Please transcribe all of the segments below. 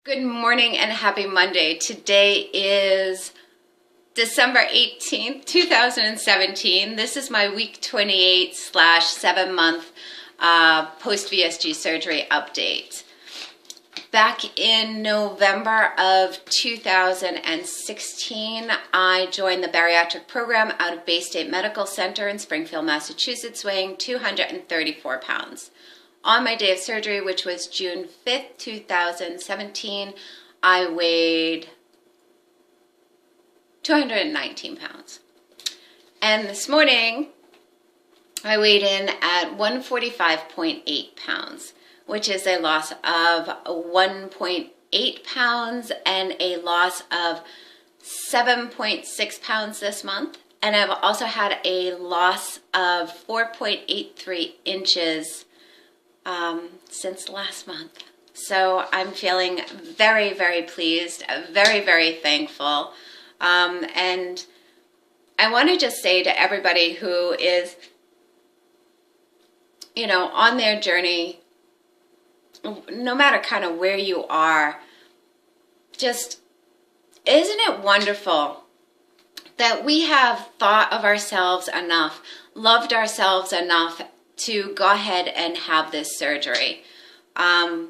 Good morning and happy Monday. Today is December 18th, 2017. This is my week 28 / 7-month post Vsg surgery update. Back in November of 2016, I joined the bariatric program out of Bay State Medical Center in Springfield, Massachusetts, weighing 234 pounds. On my day of surgery, which was June 5th, 2017, I weighed 219 pounds. And this morning, I weighed in at 145.8 pounds, which is a loss of 1.8 pounds and a loss of 7.6 pounds this month. And I've also had a loss of 4.83 inches since last month. So I'm feeling very, very pleased, very, very thankful. And I want to just say to everybody who is, on their journey, no matter kind of where you are, just isn't it wonderful that we have thought of ourselves enough, loved ourselves enough to go ahead and have this surgery. I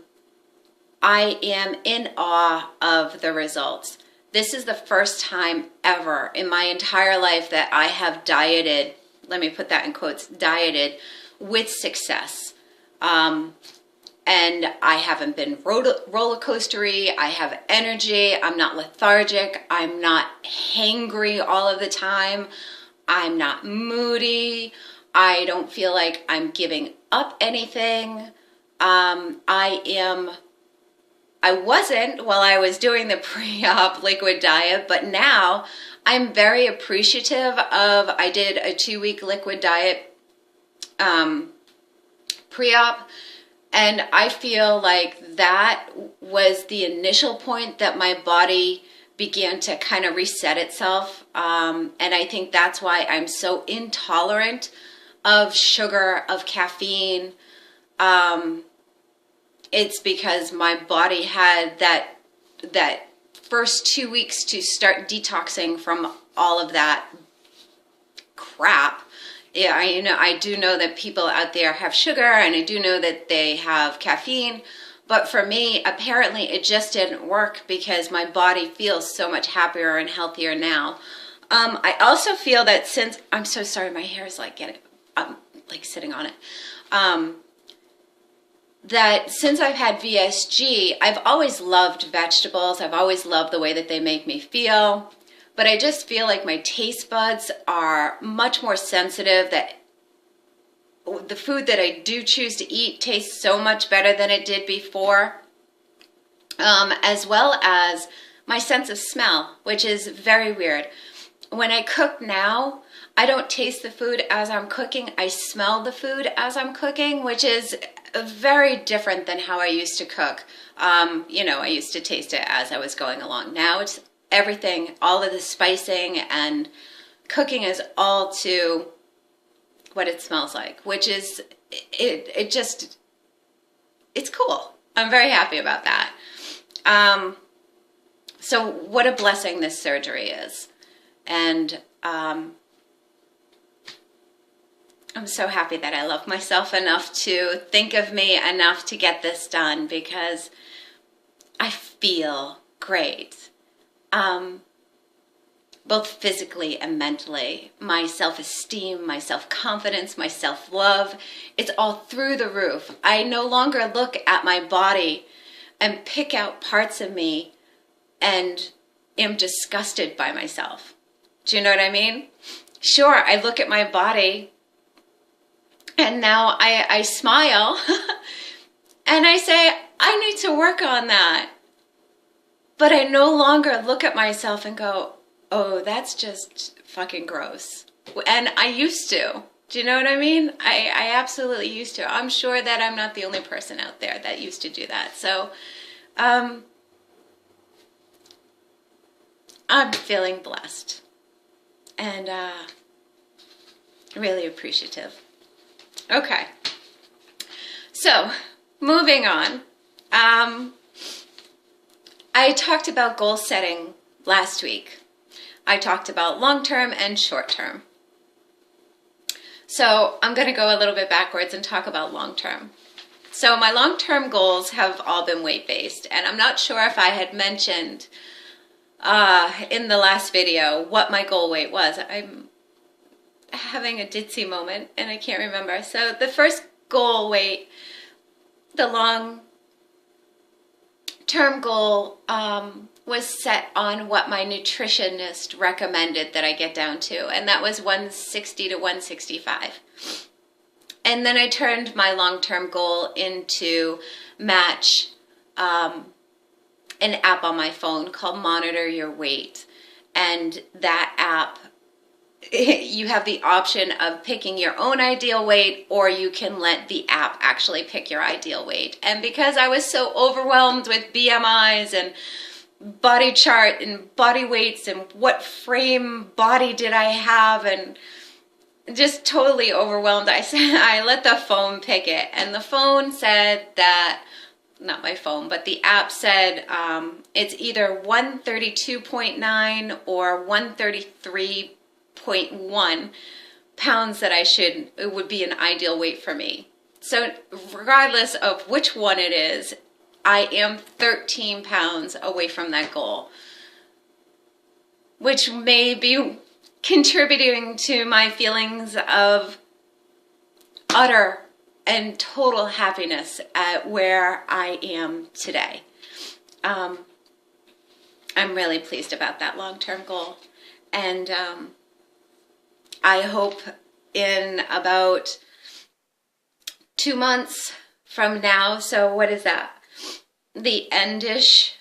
am in awe of the results. This is the first time ever in my entire life that I have dieted, let me put that in quotes, dieted with success. And I haven't been roller coastery. I have energy. I'm not lethargic. I'm not hangry all of the time. I'm not moody. I don't feel like I'm giving up anything. I wasn't while I was doing the pre-op liquid diet, but now I'm very appreciative of, I did a 2-week liquid diet pre-op, and I feel like that was the initial point that my body began to kind of reset itself. And I think that's why I'm so intolerant of sugar, of caffeine. It's because my body had that first 2 weeks to start detoxing from all of that crap. Yeah, I do know that people out there have sugar, and I do know that they have caffeine, but for me, apparently it just didn't work because my body feels so much happier and healthier now. I also feel that since, I'm so sorry, my hair is like I'm like sitting on it. That since I've had VSG, I've always loved vegetables. I've always loved the way that they make me feel. But I just feel like my taste buds are much more sensitive, that the food that I do choose to eat tastes so much better than it did before. As well as my sense of smell, which is very weird. When I cook now, I don't taste the food as I'm cooking. I smell the food as I'm cooking, which is very different than how I used to cook. I used to taste it as I was going along. Now it's everything, all of the spicing and cooking is all to what it smells like, which is, it's cool. I'm very happy about that. So what a blessing this surgery is. And I'm so happy that I love myself enough to think of me enough to get this done, because I feel great. Both physically and mentally. My self-esteem, my self-confidence, my self-love, it's all through the roof. I no longer look at my body and pick out parts of me and am disgusted by myself. Do you know what I mean? Sure, I look at my body and now I smile and I say, I need to work on that. But I no longer look at myself and go, oh, that's just fucking gross. And I used to. Do you know what I mean? I absolutely used to. I'm sure that I'm not the only person out there that used to do that. So I'm feeling blessed and really appreciative. Okay. So moving on. I talked about goal setting last week. I talked about long-term and short-term. So I'm going to go a little bit backwards and talk about long-term. So my long-term goals have all been weight-based, and I'm not sure if I had mentioned in the last video what my goal weight was. I'm having a ditzy moment and I can't remember. So the first goal weight, the long-term goal was set on what my nutritionist recommended that I get down to, and that was 160 to 165. And then I turned my long-term goal into match an app on my phone called Monitor Your Weight. And that app, you have the option of picking your own ideal weight, or you can let the app actually pick your ideal weight. And because I was so overwhelmed with BMIs and body chart and body weights and what frame body did I have, and just totally overwhelmed, I let the phone pick it. And the phone said that, not my phone, but the app said it's either 132.9 or 133.1 pounds that it would be an ideal weight for me. So regardless of which one it is, I am 13 pounds away from that goal, which may be contributing to my feelings of utter and total happiness at where I am today. I'm really pleased about that long-term goal. And I hope in about 2 months from now, so what is that? The end-ish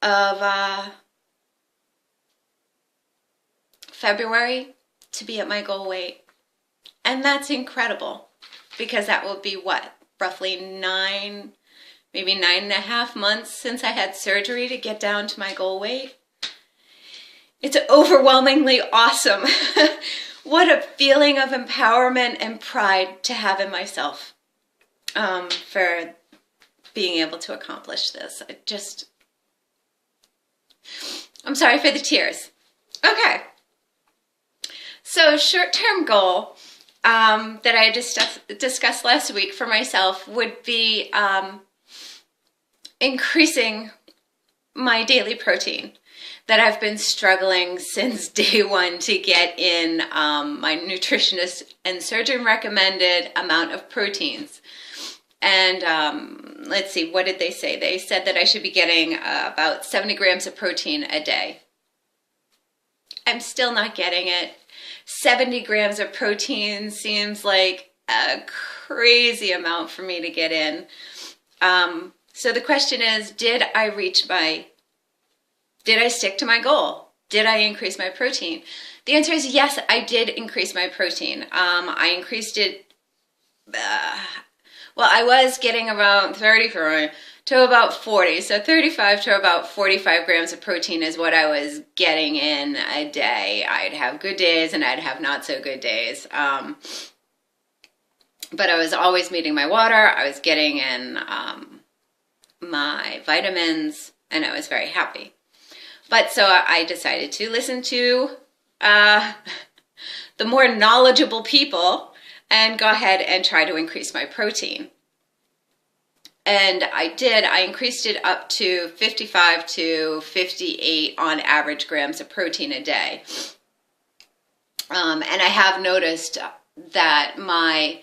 of February, to be at my goal weight. And that's incredible, because that will be what? Roughly maybe 9.5 months since I had surgery to get down to my goal weight. It's overwhelmingly awesome. What a feeling of empowerment and pride to have in myself for being able to accomplish this. I'm sorry for the tears. Okay. So short-term goal that I discussed last week for myself would be increasing my daily protein that I've been struggling since day one to get in my nutritionist and surgeon recommended amount of proteins. And let's see, what did they say? They said that I should be getting about 70 grams of protein a day. I'm still not getting it. 70 grams of protein seems like a crazy amount for me to get in. So the question is, did I stick to my goal? Did I increase my protein? The answer is yes, I did increase my protein. I increased it, well, I was getting around 30 to about 40. So 35 to about 45 grams of protein is what I was getting in a day. I'd have good days and I'd have not so good days. But I was always meeting my water. I was getting in my vitamins, and I was very happy. But so I decided to listen to the more knowledgeable people and go ahead and try to increase my protein. And I did. I increased it up to 55 to 58 on average grams of protein a day. And I have noticed that my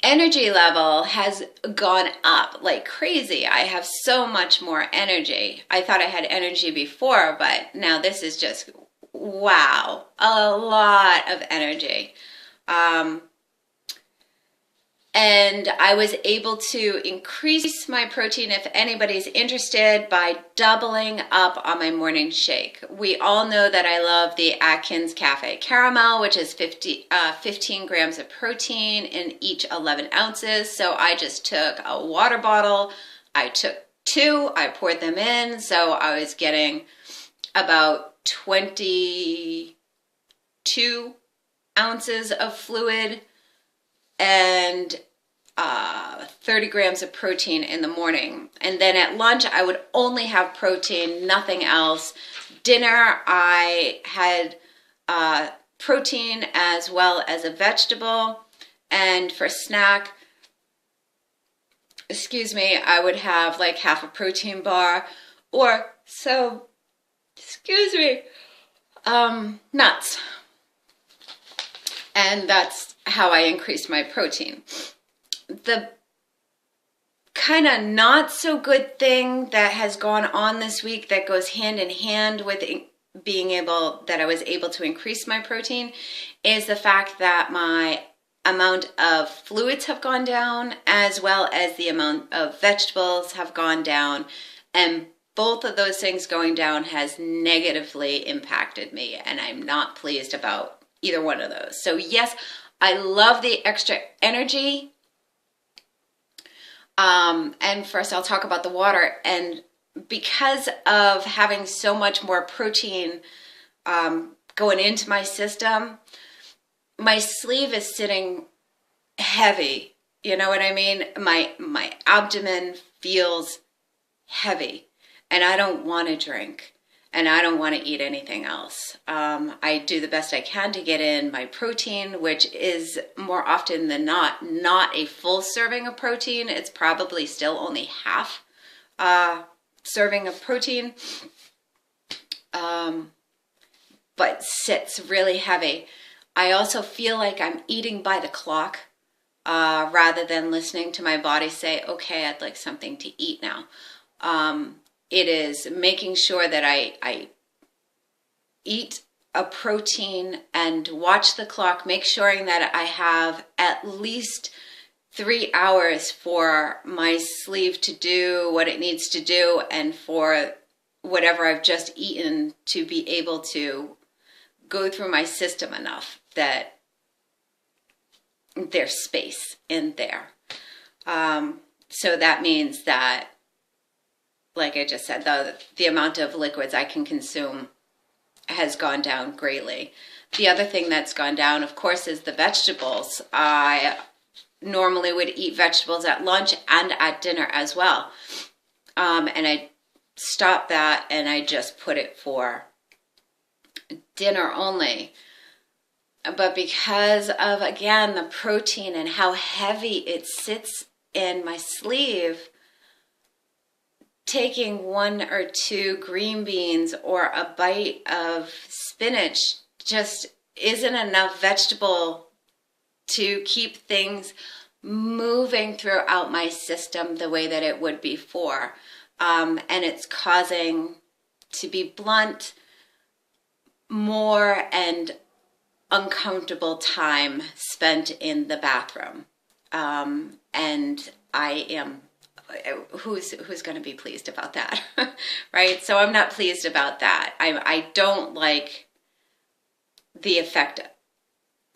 energy level has gone up like crazy. I have so much more energy. I thought I had energy before, but now this is just, wow, a lot of energy. And I was able to increase my protein, if anybody's interested, by doubling up on my morning shake. We all know that I love the Atkins Cafe Caramel, which is 15 grams of protein in each 11 ounces. So I just took a water bottle. I took 2, I poured them in. So I was getting about 22 ounces of fluid. And 30 grams of protein in the morning. And then at lunch, I would only have protein, nothing else. Dinner, I had protein as well as a vegetable. And for snack, I would have like half a protein bar or nuts. And that's how I increased my protein. The kind of not so good thing that has gone on this week that goes hand in hand with that I was able to increase my protein is the fact that my amount of fluids have gone down as well as the amount of vegetables have gone down, and both of those things going down has negatively impacted me, and I'm not pleased about either one of those. So yes, I love the extra energy. And first I'll talk about the water. And because of having so much more protein going into my system, my sleeve is sitting heavy. You know what I mean? My abdomen feels heavy, and I don't want to drink, and I don't want to eat anything else. I do the best I can to get in my protein, which is more often than not a full serving of protein. It's probably still only half serving of protein, but sits really heavy. I also feel like I'm eating by the clock rather than listening to my body say, okay, I'd like something to eat now. It is making sure that I eat a protein and watch the clock, make sure that I have at least 3 hours for my sleeve to do what it needs to do and for whatever I've just eaten to be able to go through my system enough that there's space in there. So that means that, like I just said, the amount of liquids I can consume has gone down greatly. The other thing that's gone down, of course, is the vegetables. I normally would eat vegetables at lunch and at dinner as well. And I stopped that and I just put it for dinner only. But because of, again, the protein and how heavy it sits in my sleeve, taking 1 or 2 green beans or a bite of spinach just isn't enough vegetable to keep things moving throughout my system the way that it would before. And it's causing, to be blunt, more and uncomfortable time spent in the bathroom. And I am, who's going to be pleased about that? Right? So I'm not pleased about that. I don't like the effect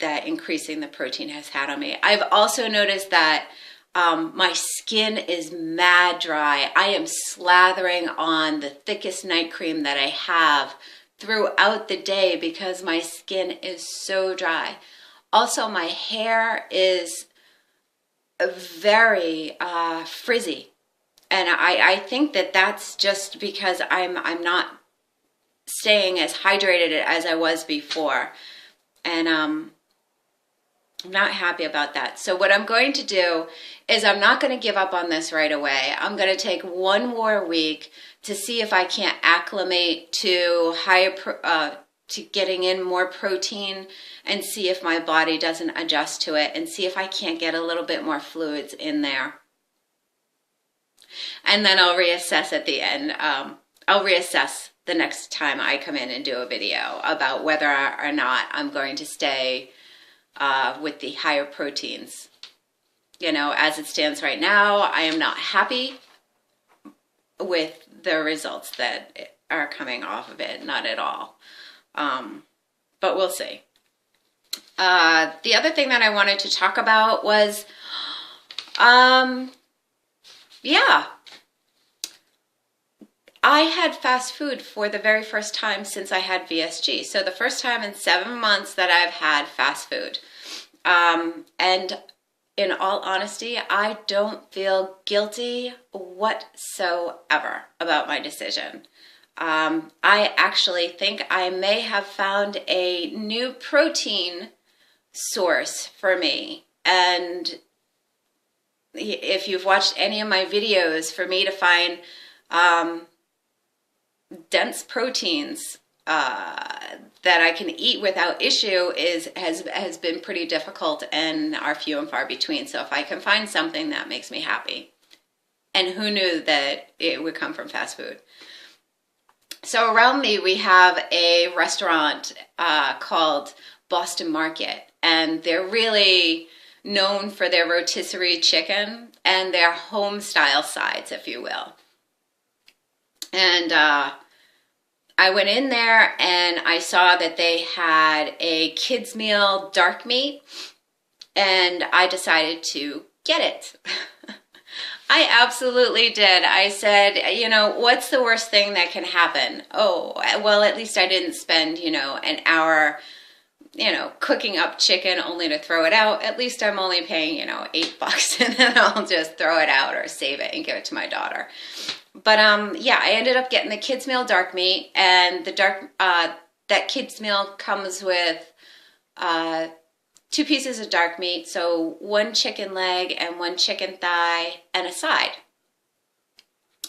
that increasing the protein has had on me. I've also noticed that my skin is mad dry. I am slathering on the thickest night cream that I have throughout the day because my skin is so dry. Also, my hair is very frizzy, and I think that that's just because I'm not staying as hydrated as I was before, and I'm not happy about that. So what I'm going to do is I'm not going to give up on this right away. I'm going to take 1 more week to see if I can't acclimate to to getting in more protein and see if my body doesn't adjust to it and see if I can't get a little bit more fluids in there. And then I'll reassess at the end. I'll reassess the next time I come in and do a video about whether or not I'm going to stay with the higher proteins. You know, as it stands right now, I am not happy with the results that are coming off of it, not at all. But we'll see. The other thing that I wanted to talk about was, I had fast food for the very first time since I had VSG. So the first time in 7 months that I've had fast food. And in all honesty, I don't feel guilty whatsoever about my decision. I actually think I may have found a new protein source for me. And if you've watched any of my videos, for me to find dense proteins that I can eat without issue has been pretty difficult and are few and far between. So if I can find something, that makes me happy. And who knew that it would come from fast food? So around me, we have a restaurant called Boston Market, and they're really known for their rotisserie chicken and their home style sides, if you will. And I went in there and I saw that they had a kids meal dark meat, and I decided to get it. I absolutely did. I said, you know, what's the worst thing that can happen? Oh, well, at least I didn't spend, you know, an hour, you know, cooking up chicken only to throw it out. At least I'm only paying, you know, $8 and then I'll just throw it out or save it and give it to my daughter. But yeah, I ended up getting the kids meal dark meat, and the that kids meal comes with 2 pieces of dark meat, so 1 chicken leg and 1 chicken thigh and a side.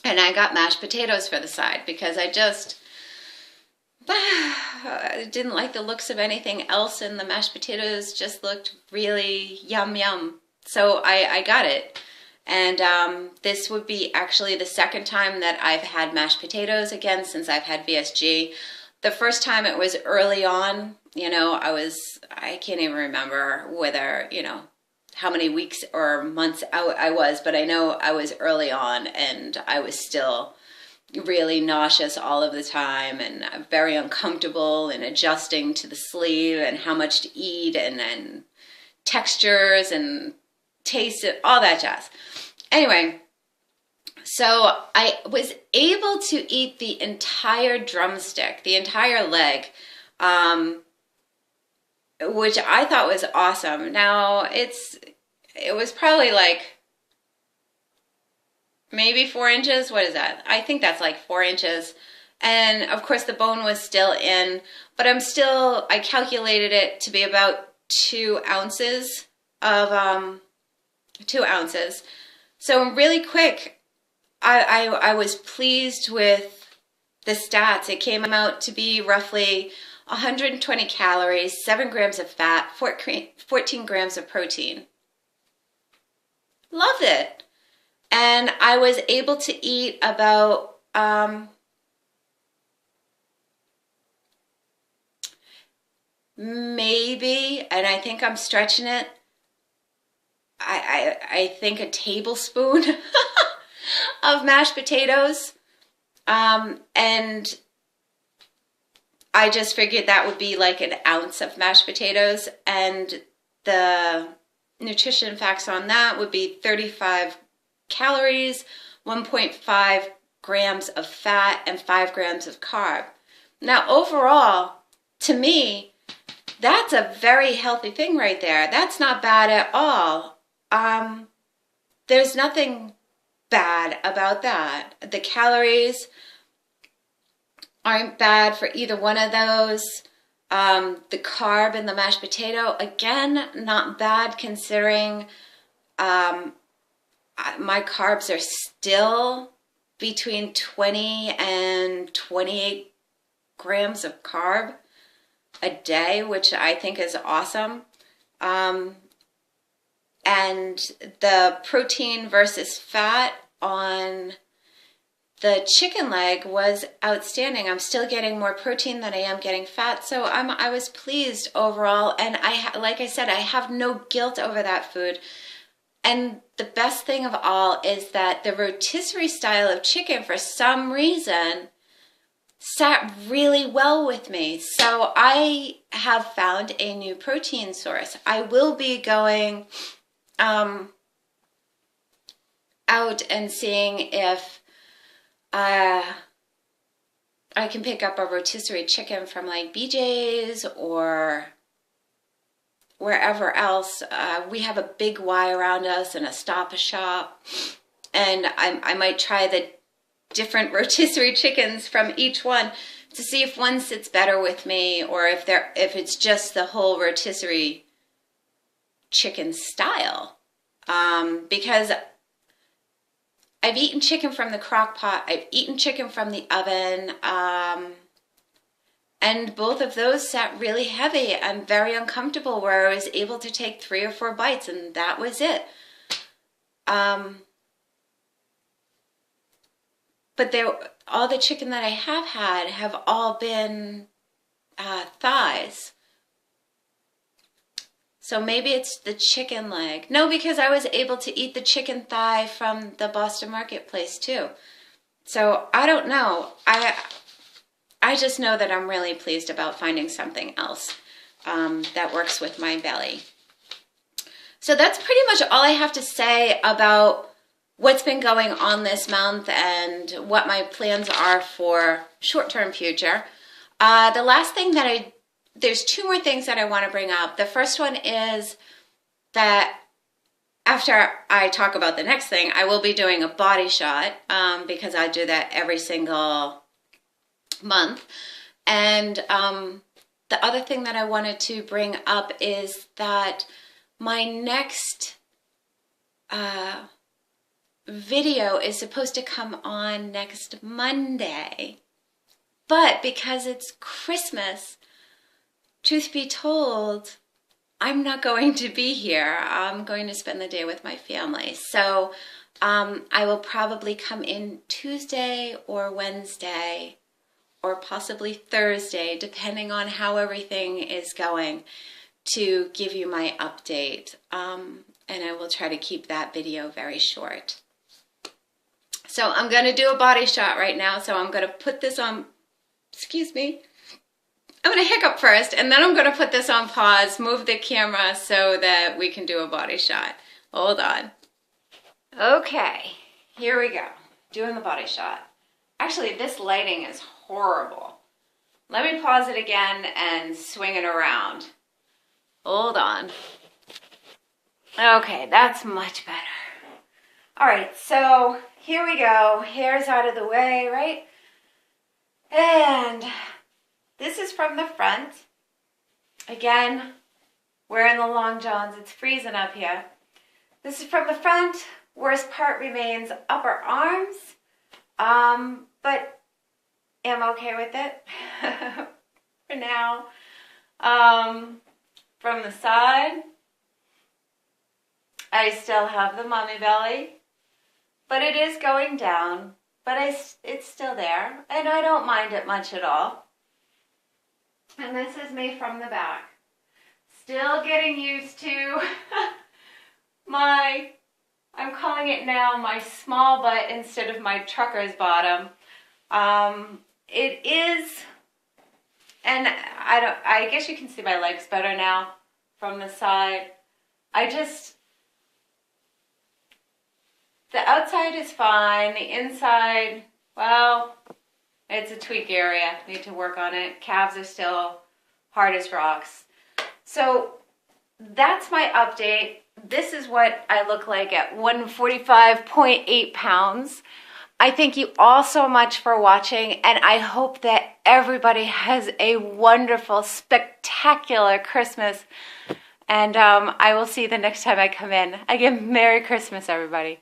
And I got mashed potatoes for the side because I just didn't like the looks of anything else, and the mashed potatoes just looked really yum yum. So I got it. And this would be actually the second time that I've had mashed potatoes again since I've had VSG. The first time it was early on, you know, I can't even remember whether, you know, how many weeks or months out I was, but I know I was early on and I was still really nauseous all of the time and very uncomfortable and adjusting to the sleeve and how much to eat and then textures and taste it, all that jazz. Anyway, so I was able to eat the entire drumstick, the entire leg, which I thought was awesome. Now, it was probably like maybe 4 inches. What is that? I think that's like 4 inches. And of course the bone was still in, but I calculated it to be about 2 ounces of, 2 ounces. So really quick, I was pleased with the stats. It came out to be roughly 120 calories, 7 grams of fat, 14 grams of protein. Loved it. And I was able to eat about maybe, and I think I'm stretching it, I think a tablespoon of mashed potatoes. And I just figured that would be like an ounce of mashed potatoes. And the nutrition facts on that would be 35 calories, 1.5 grams of fat, and 5 grams of carb. Now, overall, to me, that's a very healthy thing right there. That's not bad at all. There's nothing bad about that. The calories aren't bad for either one of those. The carb and the mashed potato, again, not bad considering my carbs are still between 20 and 28 grams of carb a day, which I think is awesome. And the protein versus fat on the chicken leg was outstanding. I'm still getting more protein than I am getting fat, so I was pleased overall. And like I said, I have no guilt over that food. And the best thing of all is that the rotisserie style of chicken, for some reason, sat really well with me. So I have found a new protein source. I will be going out and seeing if I can pick up a rotisserie chicken from like BJ's or wherever else, we have a big Y around us and a Stop and Shop, and I might try the different rotisserie chickens from each one to see if one sits better with me, or if it's just the whole rotisserie chicken style. Because I've eaten chicken from the crock pot, I've eaten chicken from the oven, and both of those sat really heavy and very uncomfortable, where I was able to take 3 or 4 bites and that was it. But all the chicken that I have had have all been thighs. So maybe it's the chicken leg. No, because I was able to eat the chicken thigh from the Boston Marketplace too. So I don't know. I just know that I'm really pleased about finding something else that works with my belly. So that's pretty much all I have to say about what's been going on this month and what my plans are for short-term future. The last thing that there's 2 more things that I want to bring up. The first one is that after I talk about the next thing, I will be doing a body shot because I do that every single month. And the other thing that I wanted to bring up is that my next video is supposed to come on next Monday. But because it's Christmas, truth be told, I'm not going to be here. I'm going to spend the day with my family. So I will probably come in Tuesday or Wednesday or possibly Thursday, depending on how everything is going, to give you my update. And I will try to keep that video very short. So I'm going to do a body shot right now. So I'm going to put this on, excuse me. I'm going to hiccup first, and then I'm going to put this on pause, move the camera so that we can do a body shot. Hold on. Okay, here we go. Doing the body shot. Actually, this lighting is horrible. Let me pause it again and swing it around. Hold on. Okay, that's much better. All right, so here we go. Hair's out of the way, right? And this is from the front. Again, wearing the long johns. It's freezing up here. This is from the front. Worst part remains upper arms. But am okay with it for now. From the side, I still have the mommy belly, but it is going down. But it's still there, and I don't mind it much at all. And this is me from the back. Still getting used to I'm calling it now my small butt instead of my trucker's bottom. It is, and I guess you can see my legs better now from the side. The outside is fine, the inside, well, it's a tweak area. Need to work on it. Calves are still hard as rocks. So that's my update. This is what I look like at 145.8 pounds. I thank you all so much for watching, and I hope that everybody has a wonderful, spectacular Christmas. And I will see you the next time I come in. Again, Merry Christmas, everybody.